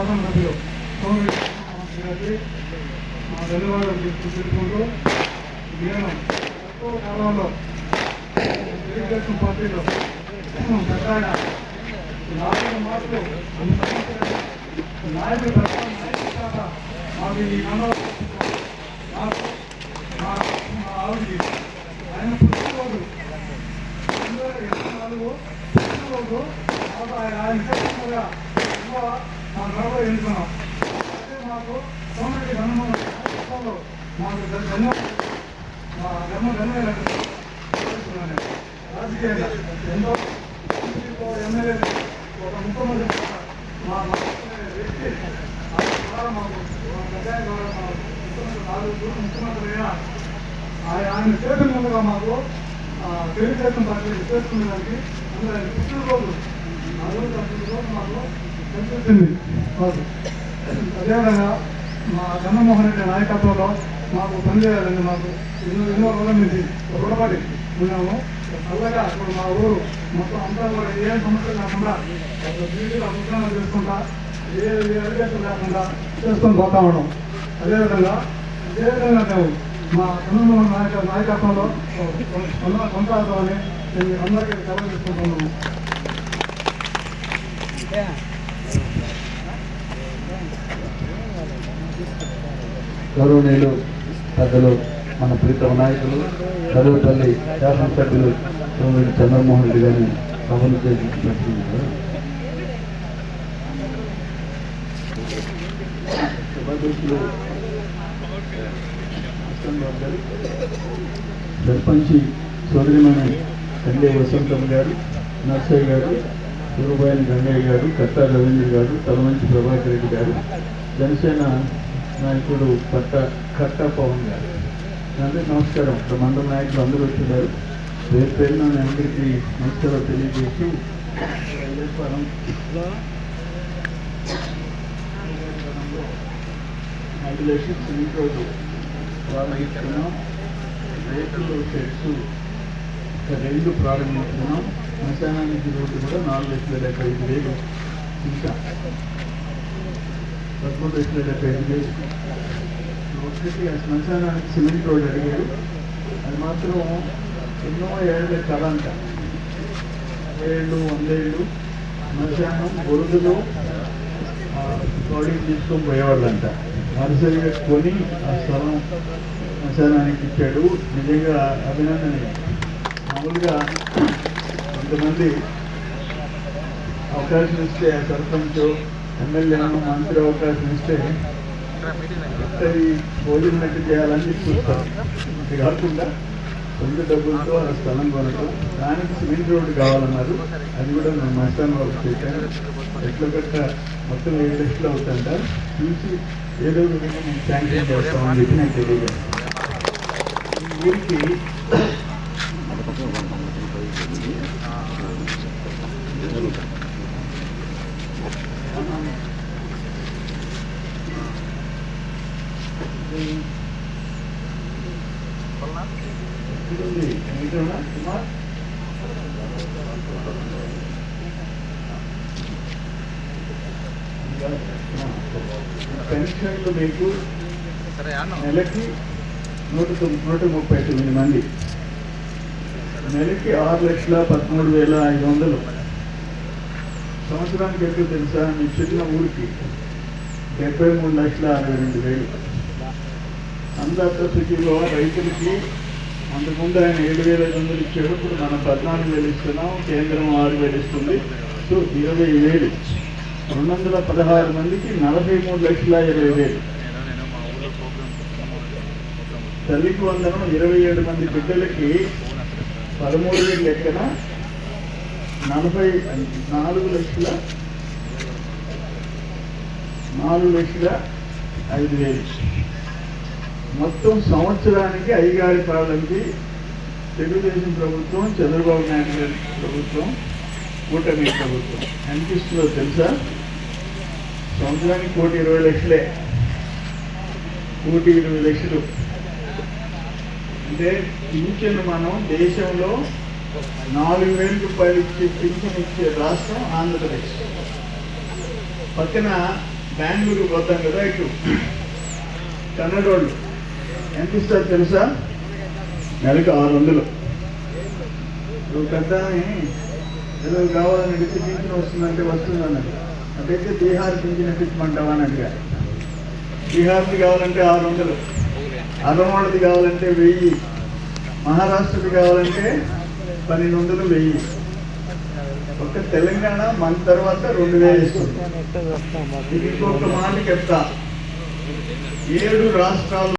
శాసనసభ్యులు గారికి మా ధన్యవాదాలు తెలుపుకుంటూ నేను తక్కువ కాలంలో తెలుగుదేశం పార్టీలో పెద్ద 4 మార్కులు నాయకులు మాకు ఈ ఆవిడకి ఆయన పుట్టినరోజు 2024 పుట్టినరోజు ఆయన విశేషంగా మా గడపలో ఎన్నుకున్నాం. అయితే మాకు సోమరెడ్డి ధర్మంలో మాకు మా ధన్యవాదాలు రాజకీయంగా ఎంతో ఎమ్మెల్యే ఒక ముఖ్యమంత్రి మా వ్యక్తి ద్వారా మాకు ప్రజా ద్వారా ముఖ్యమంత్రి అయినా ఆయన చేతుల ముందుగా మాకు తెలుగుదేశం పార్టీ చేసుకునేదానికి అందులో ఆయన పుట్టినరోజు ఆ రోజు మాకు కనిపిస్తుంది. మాకు అదేవిధంగా మా జగన్మోహన్ రెడ్డి నాయకత్వంలో మాకు పనిచేయాలని మాకు ఎన్నో రోజుల నుంచి రుణపడి ఉన్నాము. అలాగా ఇప్పుడు మా ఊరు మొత్తం అంతా కూడా ఏ సమస్యలు లేకుండా బీడీలు అనుగ్రహం చేసుకుంటా ఏ అడిగేట్లు లేకుండా చేసుకొని పోతా ఉన్నాం. అదేవిధంగా మేము మా జగన్మోహన్ నాయకత్వంలో కొనసాగుతామని నేను అందరికీ సెలవు తీసుకుంటున్నాము. గౌరవనీయులు పెద్దలు మన ప్రీతమ నాయకులు కరువుపల్లి శాసనసభ్యులు చంద్రమోహన్ రెడ్డి గారిని సభలు చేసినట్టు సర్పంచి సోదరిమణి కండే వసంతమ్మ గారు, నర్సయ్య గారు, సూరుబాయిని గంగయ్య గారు, కట్టా రవీంద్ర గారు, తలమంచి ప్రభాకర్ రెడ్డి గారు, జనసేన నాయకుడు కట్టా పవన్ గారు, అందరికీ నమస్కారం. ఇక్కడ మండల నాయకులు అందరూ వచ్చినారు. పేరున అందరికీ నమస్కారం తెలియజేస్తూ రెగ్యులేషన్స్ ఈరోజు ప్రారంభిస్తున్నాం. రేట్లు సెట్స్ 2 ప్రారంభిస్తున్నాం. శ్మశానానికి రోడ్డు కూడా 4,75,000, ఇంకా 13,75,000. ఒకటి ఆ శ్మశానానికి సిమెంట్ రోడ్ అడిగారు. అది మాత్రం ఎన్నో ఏళ్ళ కళ అంట. 100 ఏళ్ళు శ్మశానం బొరుదులు కోడిని తీసుకొని పోయేవాళ్ళంట. నర్సరీగా కొని ఆ స్థలం శ్మశానానికి ఇచ్చాడు. నిజంగా అభినందనీయం. మామూలుగా కొంతమంది అవకాశం ఇస్తే సర్పంచ్ ఎమ్మెల్యే మంత్రి అవకాశం ఇస్తే భోజనట్టు చేయాలని చూస్తారు. అది కాకుండా సొంత డబ్బులతో ఆ స్థలం కొనడం, దానికి సిమెంట్ రోడ్డు కావాలన్నారు. అది కూడా మేము మస్తాన్ వర్క్ చేశాను. ఎట్ల గట్ట మొత్తం 7 లక్షలు అవుతుంట చూసి ఏదో విధంగా మేము శాంక్షన్ చేస్తామని చెప్పి నేను తెలియజేస్తాను. ఈ ఊరికి పెన్షన్లు మీకు నెలకి 139 మంది, నెలకి 6,13,500. సంవత్సరానికి ఎక్కువ తెలుసా? మీ చిన్న ఊరికి 73,62,000. అందరితో సిటీలో రైతులకి అంతకుముందు ఆయన 7,500 ఇచ్చాడు. ఇప్పుడు మనం 14,000 ఇస్తున్నాం. కేంద్రం 6,000 ఇస్తుంది. సో 20,000. 216 మందికి 43,20,000. తల్లికి వందనం 27 మంది బిడ్డలకి 13,000 లెక్కన 4,05,000. మొత్తం సంవత్సరానికి అయ్యగారి పాలనకి తెలుగుదేశం ప్రభుత్వం, చంద్రబాబు నాయుడు గారి ప్రభుత్వం, కూటమి ప్రభుత్వం ఎంత ఇస్తుందో తెలుసా? సంవత్సరానికి 1,20,00,000. 1,20,00,000 అంటే పింఛను మనం దేశంలో 4,000 రూపాయలు ఇచ్చే పింఛను ఇచ్చే రాష్ట్రం ఆంధ్రప్రదేశ్. పక్కన బెంగళూరు పోతాం కదా ఇటు కన్నడ వాళ్ళు ఎంత ఇస్తారు తెలుసా? నెలకు 600. నువ్వు పెద్ద ఏదో కావాలని అడిగితే పింఛన్ వస్తుందంటే వస్తుందన్నది. అదైతే బీహార్ పింఛన్ ఎక్కించమంటావా అని అడిగా. బీహార్ది కావాలంటే 600, అరమోళ్ళది కావాలంటే 1000, మహారాష్ట్రది కావాలంటే 1200, 1000. ఒక్క తెలంగాణ మన తర్వాత 2000 ఇస్తుంది. ఇంకొక మాట చెప్తా, 7 రాష్ట్రాలు